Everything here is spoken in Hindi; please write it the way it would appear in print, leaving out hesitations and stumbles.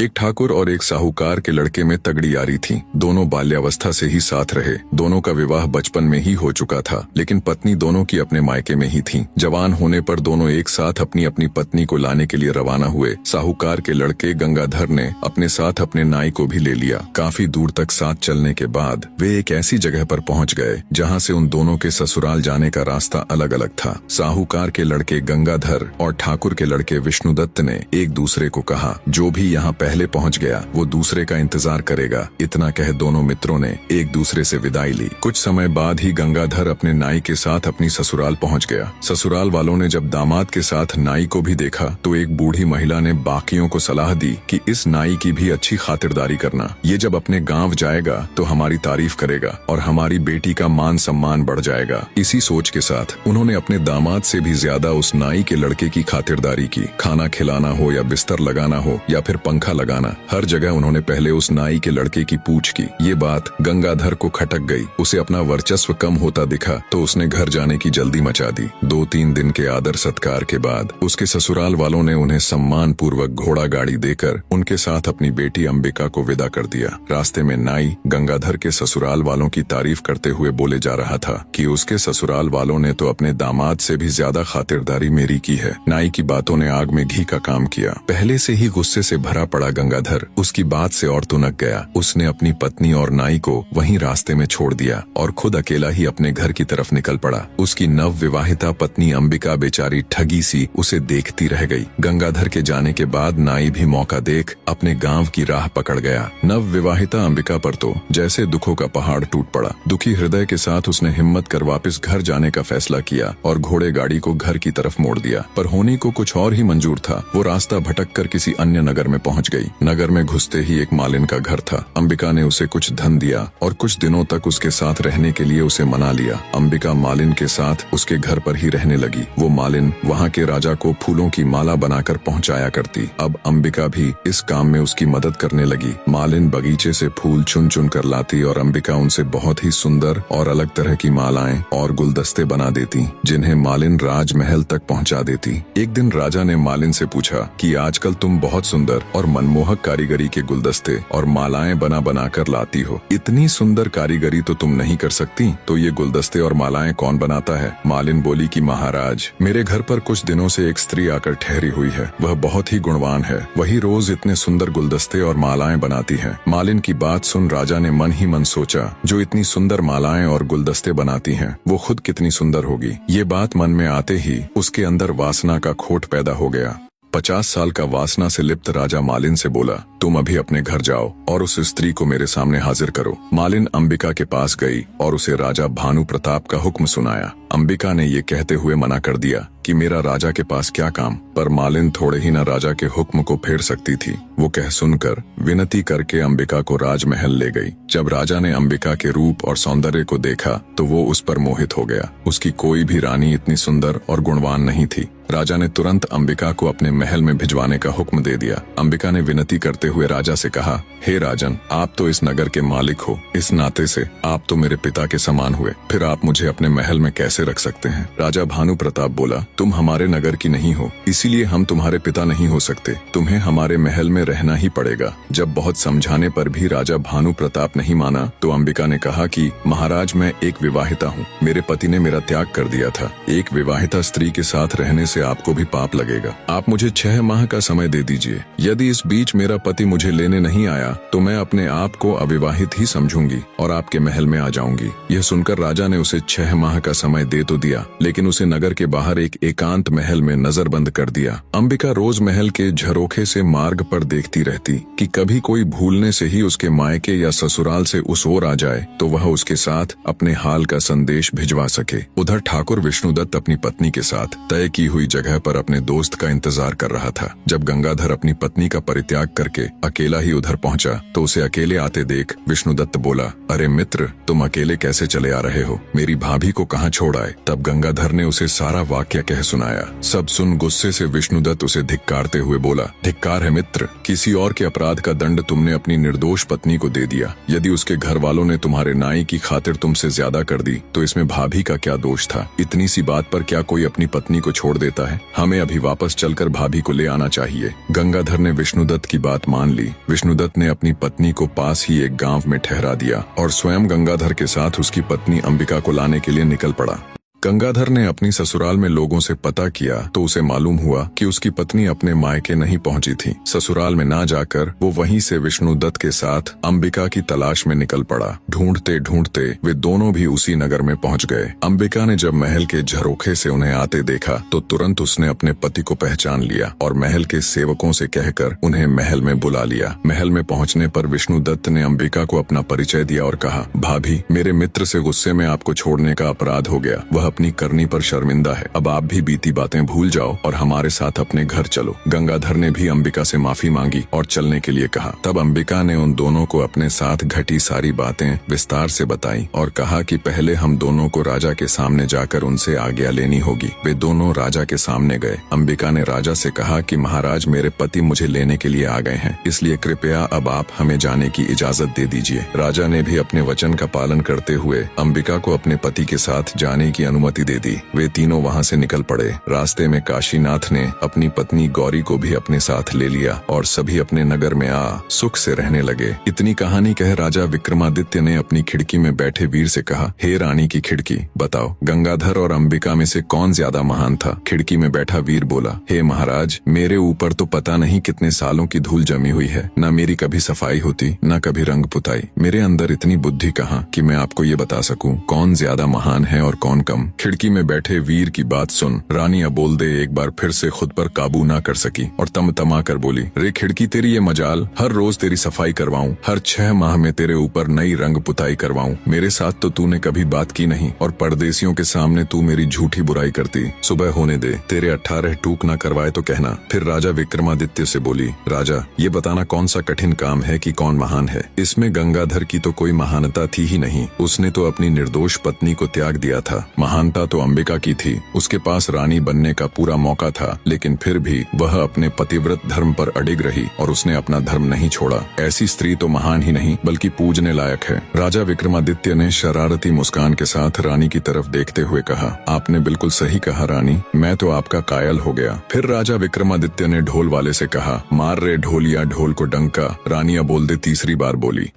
एक ठाकुर और एक साहूकार के लड़के में तगड़ी यारी थी। दोनों बाल्यावस्था से ही साथ रहे। दोनों का विवाह बचपन में ही हो चुका था, लेकिन पत्नी दोनों की अपने मायके में ही थी। जवान होने पर दोनों एक साथ अपनी अपनी पत्नी को लाने के लिए रवाना हुए। साहूकार के लड़के गंगाधर ने अपने साथ अपने नाई को भी ले लिया। काफी दूर तक साथ चलने के बाद वे एक ऐसी जगह पर पहुंच गए जहां से उन दोनों के ससुराल जाने का रास्ता अलग अलग था। साहूकार के लड़के गंगाधर और ठाकुर के लड़के विष्णुदत्त ने एक दूसरे को कहा, जो भी यहाँ पहले पहुंच गया वो दूसरे का इंतजार करेगा। इतना कह दोनों मित्रों ने एक दूसरे से विदाई ली। कुछ समय बाद ही गंगाधर अपने नाई के साथ अपनी ससुराल पहुंच गया। ससुराल वालों ने जब दामाद के साथ नाई को भी देखा तो एक बूढ़ी महिला ने बाकियों को सलाह दी कि इस नाई की भी अच्छी खातिरदारी करना। ये जब अपने गांव जाएगा तो हमारी तारीफ करेगा और हमारी बेटी का मान सम्मान बढ़ जाएगा। इसी सोच के साथ उन्होंने अपने दामाद से भी ज्यादा उस नाई के लड़के की खातिरदारी की। खाना खिलाना हो या बिस्तर लगाना हो या फिर पंखा लगाना, हर जगह उन्होंने पहले उस नाई के लड़के की पूछ की। ये बात गंगाधर को खटक गई। उसे अपना वर्चस्व कम होता दिखा तो उसने घर जाने की जल्दी मचा दी। 2-3 दिन के आदर सत्कार के बाद उसके ससुराल वालों ने उन्हें सम्मान पूर्वक घोड़ा गाड़ी देकर उनके साथ अपनी बेटी अंबिका को विदा कर दिया। रास्ते में नाई गंगाधर के ससुराल वालों की तारीफ करते हुए बोले जा रहा था कि उसके ससुराल वालों ने तो अपने दामाद से भी ज्यादा खातिरदारी मेरी की है। नाई की बातों ने आग में घी का काम किया। पहले से ही गुस्से से भरा पड़ा गंगाधर उसकी बात से और तुनक गया। उसने अपनी पत्नी और नाई को वहीं रास्ते में छोड़ दिया और खुद अकेला ही अपने घर की तरफ निकल पड़ा। उसकी नव विवाहिता पत्नी अंबिका बेचारी ठगी सी उसे देखती रह गई। गंगाधर के जाने के बाद नाई भी मौका देख अपने गांव की राह पकड़ गया। नव विवाहिता अंबिका पर तो जैसे दुखों का पहाड़ टूट पड़ा। दुखी हृदय के साथ उसने हिम्मत कर वापस घर जाने का फैसला किया और घोड़े गाड़ी को घर की तरफ मोड़ दिया। पर होने को कुछ और ही मंजूर था। वो रास्ता भटक कर किसी अन्य नगर में पहुंच गई। नगर में घुसते ही एक मालिन का घर था। अंबिका ने उसे कुछ धन दिया और कुछ दिनों तक उसके साथ रहने के लिए उसे मना लिया। अंबिका मालिन के साथ उसके घर पर ही रहने लगी। वो मालिन वहाँ के राजा को फूलों की माला बनाकर पहुँचाया करती। अब अंबिका भी इस काम में उसकी मदद करने लगी। मालिन बगीचे से फूल चुन चुन कर लाती और अंबिका उनसे बहुत ही सुंदर और अलग तरह की मालाएं और गुलदस्ते बना देती, जिन्हें मालिन राजमहल तक पहुँचा देती। एक दिन राजा ने मालिन से पूछा कि आजकल तुम बहुत सुंदर और मनमोहक कारीगरी के गुलदस्ते और मालाएं बना बना कर लाती हो। इतनी सुंदर कारीगरी तो तुम नहीं कर सकती, तो ये गुलदस्ते और मालाएं कौन बनाता है? मालिन बोली कि महाराज, मेरे घर पर कुछ दिनों से एक स्त्री आकर ठहरी हुई है। वह बहुत ही गुणवान है। वही रोज इतने सुंदर गुलदस्ते और मालाएं बनाती है। मालिन की बात सुन राजा ने मन ही मन सोचा, जो इतनी सुंदर मालाएं और गुलदस्ते बनाती हैं, वो खुद कितनी सुंदर होगी। ये बात मन में आते ही उसके अंदर वासना का खोट पैदा हो गया। 50 साल का वासना से लिप्त राजा मालिन से बोला, तुम अभी अपने घर जाओ और उस स्त्री को मेरे सामने हाजिर करो। मालिन अंबिका के पास गई और उसे राजा भानु प्रताप का हुक्म सुनाया। अंबिका ने ये कहते हुए मना कर दिया कि मेरा राजा के पास क्या काम, पर मालिन थोड़े ही न राजा के हुक्म को फेर सकती थी। वो कह सुनकर विनती करके अंबिका को राजमहल ले गई। जब राजा ने अंबिका के रूप और सौंदर्य को देखा तो वो उस पर मोहित हो गया। उसकी कोई भी रानी इतनी सुंदर और गुणवान नहीं थी। राजा ने तुरंत अंबिका को अपने महल में भिजवाने का हुक्म दे दिया। अंबिका ने विनती करते हुए राजा से कहा, हे राजन, आप तो इस नगर के मालिक हो। इस नाते से आप तो मेरे पिता के समान हुए, फिर आप मुझे अपने महल में कैसे रख सकते हैं? राजा भानु प्रताप बोला, तुम हमारे नगर की नहीं हो, इसीलिए हम तुम्हारे पिता नहीं हो सकते। तुम्हें हमारे महल में रहना ही पड़ेगा। जब बहुत समझाने पर भी राजा भानु प्रताप नहीं माना तो अंबिका ने कहा कि महाराज, मैं एक विवाहिता हूँ। मेरे पति ने मेरा त्याग कर दिया था। एक विवाहिता स्त्री के साथ रहने से आपको भी पाप लगेगा। आप मुझे 6 माह का समय दे दीजिए। यदि इस बीच मेरा पति मुझे लेने नहीं आया तो मैं अपने आप को अविवाहित ही समझूंगी और आपके महल में आ जाऊंगी। यह सुनकर राजा ने उसे 6 माह का समय दे तो दिया, लेकिन उसे नगर के बाहर एक एकांत महल में नजरबंद कर दिया। अंबिका रोज महल के झरोखे से मार्ग पर देखती रहती कि कभी कोई भूलने से ही उसके मायके या ससुराल से उस ओर आ जाए तो वह उसके साथ अपने हाल का संदेश भिजवा सके। उधर ठाकुर विष्णुदत्त अपनी पत्नी के साथ तय की हुई जगह पर अपने दोस्त का इंतजार कर रहा था। जब गंगाधर अपनी पत्नी का परित्याग करके अकेला ही उधर पहुंचा तो उसे अकेले आते देख विष्णुदत्त बोला, अरे मित्र, तुम अकेले कैसे चले आ रहे हो? मेरी भाभी को कहाँ छोड़ छोड़ाए। तब गंगाधर ने उसे सारा वाक्य कह सुनाया। सब सुन गुस्से से विष्णुदत्त उसे धिक्कारते हुए बोला, धिक्कार है मित्र, किसी और के अपराध का दंड तुमने अपनी निर्दोष पत्नी को दे दिया। यदि उसके घर वालों ने तुम्हारे नाई की खातिर तुमसे ज्यादा कर दी तो इसमें भाभी का क्या दोष था? इतनी सी बात पर क्या कोई अपनी पत्नी को छोड़ देता है? हमें अभी वापस चलकर भाभी को ले आना चाहिए। गंगाधर ने विष्णुदत्त की बात मान ली। विष्णुदत्त ने अपनी पत्नी को पास ही एक गांव में ठहरा दिया और स्वयं गंगाधर के साथ उसकी पत्नी अंबिका को लाने के लिए निकल पड़ा। गंगाधर ने अपनी ससुराल में लोगों से पता किया तो उसे मालूम हुआ कि उसकी पत्नी अपने मायके नहीं पहुंची थी। ससुराल में ना जाकर वो वहीं से विष्णुदत्त के साथ अंबिका की तलाश में निकल पड़ा। ढूंढते ढूंढते वे दोनों भी उसी नगर में पहुंच गए। अंबिका ने जब महल के झरोखे से उन्हें आते देखा तो तुरंत उसने अपने पति को पहचान लिया और महल के सेवकों से कहकर उन्हें महल में बुला लिया। महल में पहुंचने पर विष्णुदत्त ने अंबिका को अपना परिचय दिया और कहा, भाभी, मेरे मित्र से गुस्से में आपको छोड़ने का अपराध हो गया। वह अपनी करनी पर शर्मिंदा है। अब आप भी बीती बातें भूल जाओ और हमारे साथ अपने घर चलो। गंगाधर ने भी अंबिका से माफी मांगी और चलने के लिए कहा। तब अंबिका ने उन दोनों को अपने साथ घटी सारी बातें विस्तार से बताई और कहा कि पहले हम दोनों को राजा के सामने जाकर उनसे आज्ञा लेनी होगी। वे दोनों राजा के सामने गए। अंबिका ने राजा से कहा कि महाराज, मेरे पति मुझे लेने के लिए आ गए हैं, इसलिए कृपया अब आप हमें जाने की इजाजत दे दीजिए। राजा ने भी अपने वचन का पालन करते हुए अंबिका को अपने पति के साथ जाने की अनुमति दे दी। वे तीनों वहां से निकल पड़े। रास्ते में काशीनाथ ने अपनी पत्नी गौरी को भी अपने साथ ले लिया और सभी अपने नगर में आ सुख से रहने लगे। इतनी कहानी कह राजा विक्रमादित्य ने अपनी खिड़की में बैठे वीर से कहा, हे रानी की खिड़की, बताओ गंगाधर और अंबिका में से कौन ज्यादा महान था? खिड़की में बैठा वीर बोला, हे महाराज, मेरे ऊपर तो पता नहीं कितने सालों की धूल जमी हुई है। न मेरी कभी सफाई होती, न कभी रंग पुताई। मेरे अंदर इतनी बुद्धि कहाँ कि मैं आपको ये बता सकूं कौन ज्यादा महान है और कौन कम। खिड़की में बैठे वीर की बात सुन रानी अबोलदे एक बार फिर से खुद पर काबू ना कर सकी और तमा कर बोली, रे खिड़की, तेरी ये मजाल, हर रोज तेरी सफाई करवाऊं, हर 6 माह में तेरे ऊपर नई रंग पुताई करवाऊं। मेरे साथ तो तूने कभी बात की नहीं और परदेसियों के सामने तू मेरी झूठी बुराई करती। सुबह होने दे, तेरे 18 टूक ना करवाए तो कहना। फिर राजा विक्रमादित्य से बोली, राजा, ये बताना कौन सा कठिन काम है कि कौन महान है? इसमें गंगाधर की तो कोई महानता थी ही नहीं। उसने तो अपनी निर्दोष पत्नी को त्याग दिया था। महानता तो अंबिका की थी। उसके पास रानी बनने का पूरा मौका था, लेकिन फिर भी वह अपने पतिव्रत धर्म पर अडिग रही और उसने अपना धर्म नहीं छोड़ा। ऐसी स्त्री तो महान ही नहीं बल्कि पूजने लायक है। राजा विक्रमादित्य ने शरारती मुस्कान के साथ रानी की तरफ देखते हुए कहा, आपने बिल्कुल सही कहा रानी, मैं तो आपका कायल हो गया। फिर राजा विक्रमादित्य ने ढोल वाले से कहा, मार रे ढोलिया ढोल को डंका। रानी अबोलदे तीसरी बार बोली।